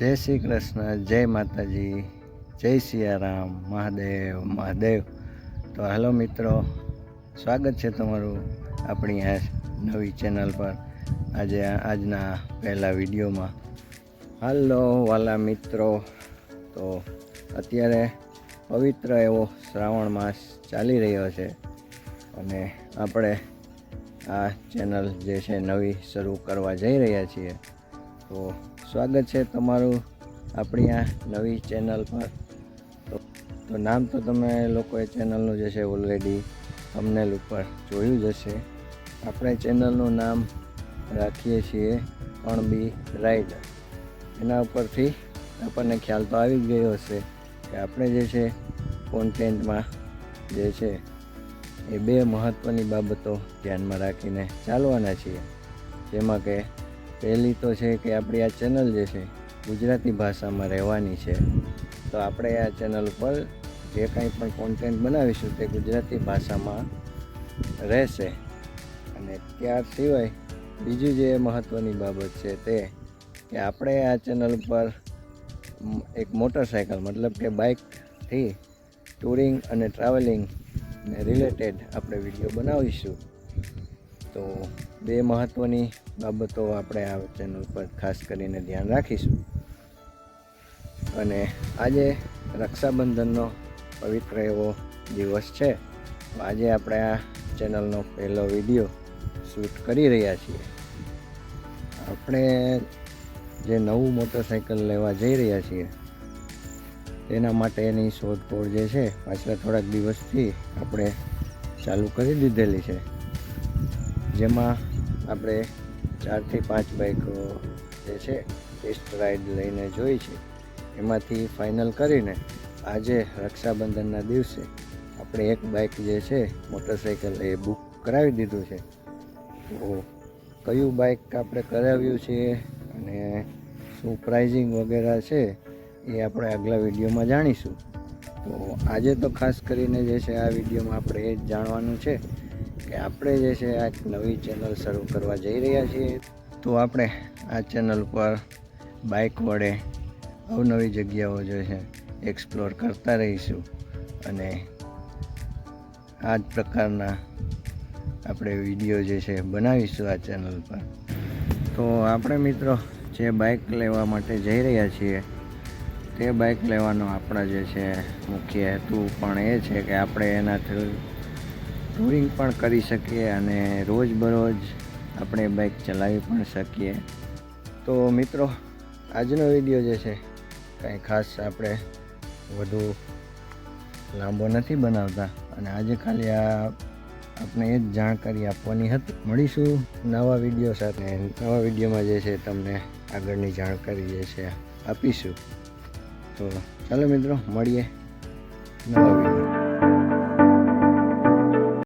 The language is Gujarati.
જય શ્રી કૃષ્ણ, જય માતાજી, જય સિયારામ, મહાદેવ મહાદેવ. તો હેલો મિત્રો, સ્વાગત છે તમારું આપણી આ નવી ચેનલ પર. આજના પહેલા વિડીયોમાં હાલો વાલા મિત્રો. તો અત્યારે પવિત્ર એવો શ્રાવણ માસ ચાલી રહ્યો છે અને આપણે આ ચેનલ જે છે નવી શરૂ કરવા જઈ રહ્યા છીએ. તો સ્વાગત છે તમારું આપણી આ નવી ચેનલ પર. તો નામ તો તમે લોકોએ ચેનલનું જે છે ઓલરેડી થંબનેલ ઉપર જોયું જ હશે. આપણે ચેનલનું નામ રાખીએ છીએ અણબી રાઈડર. એના ઉપરથી આપણને ખ્યાલ તો આવી ગયો હશે કે આપણે જે છે કોન્ટેન્ટમાં જે છે એ બે મહત્ત્વની બાબતો ધ્યાનમાં રાખીને ચાલવાના છીએ. જેમાં કે પહેલી તો છે કે આપણી આ ચેનલ જે છે ગુજરાતી ભાષામાં રહેવાની છે. તો આપણે આ ચેનલ પર જે કાંઈ પણ કોન્ટેન્ટ બનાવીશું તે ગુજરાતી ભાષામાં રહેશે. અને ત્યાર સિવાય બીજી જે મહત્ત્વની બાબત છે તે કે આપણે આ ચેનલ પર એક મોટરસાઇકલ મતલબ કે બાઇકથી ટૂરિંગ અને ટ્રાવેલિંગ ને રિલેટેડ આપણે વિડીયો બનાવીશું. તો બે મહત્ત્વની બાબતો આપણે આ ચેનલ પર ખાસ કરીને ધ્યાન રાખીશું. અને આજે રક્ષાબંધનનો પવિત્ર એવો દિવસ છે. તો આજે આપણે આ ચેનલનો પહેલો વિડીયો શૂટ કરી રહ્યા છીએ. આપણે જે નવું મોટરસાઇકલ લેવા જઈ રહ્યા છીએ તેના માટેની શોધખોળ જે છે પાછલા થોડાક દિવસથી આપણે ચાલુ કરી દીધેલી છે. જેમાં આપણે 4 થી 5 બાઇકો જે છે ટેસ્ટ રાઇડ લઈને જોઈ છે. એમાંથી ફાઇનલ કરીને આજે રક્ષાબંધનના દિવસે આપણે એક બાઇક જે છે મોટરસાઇકલ એ બુક કરાવી દીધું છે. તો કયું બાઇક આપણે કરાવ્યું છે અને શું પ્રાઇઝિંગ વગેરે છે એ આપણે આગલા વિડીયોમાં જાણીશું. તો આજે તો ખાસ કરીને જે છે આ વિડીયોમાં આપણે એ જ જાણવાનું છે કે આપણે જે છે આ નવી ચેનલ શરૂ કરવા જઈ રહ્યા છીએ. તો આપણે આ ચેનલ પર બાઇક વડે અવનવી જગ્યાઓ જે છે એક્સપ્લોર કરતા રહીશું અને આ જ પ્રકારના આપણે વિડીયો જે છે બનાવીશું આ ચેનલ પર. તો આપણે મિત્રો જે બાઇક લેવા માટે જઈ રહ્યા છીએ તે બાઇક લેવાનો આપણા જે છે મુખ્ય હેતુ પણ એ છે કે આપણે એનાથી ટૂરિંગ પણ કરી શકીએ અને રોજબરોજ આપણે બાઇક ચલાવી પણ શકીએ. તો મિત્રો આજનો વિડીયો જે છે કાંઈ ખાસ આપણે વધુ લાંબો નથી બનાવતા અને આજે ખાલી આપણે એ જ જાણકારી આપવાની હતી. મળીશું નવા વિડીયો સાથે. નવા વિડીયોમાં જે છે તમને આગળની જાણકારી જે છે આપીશું. તો ચાલો મિત્રો મળીએ નવા વિડીયો.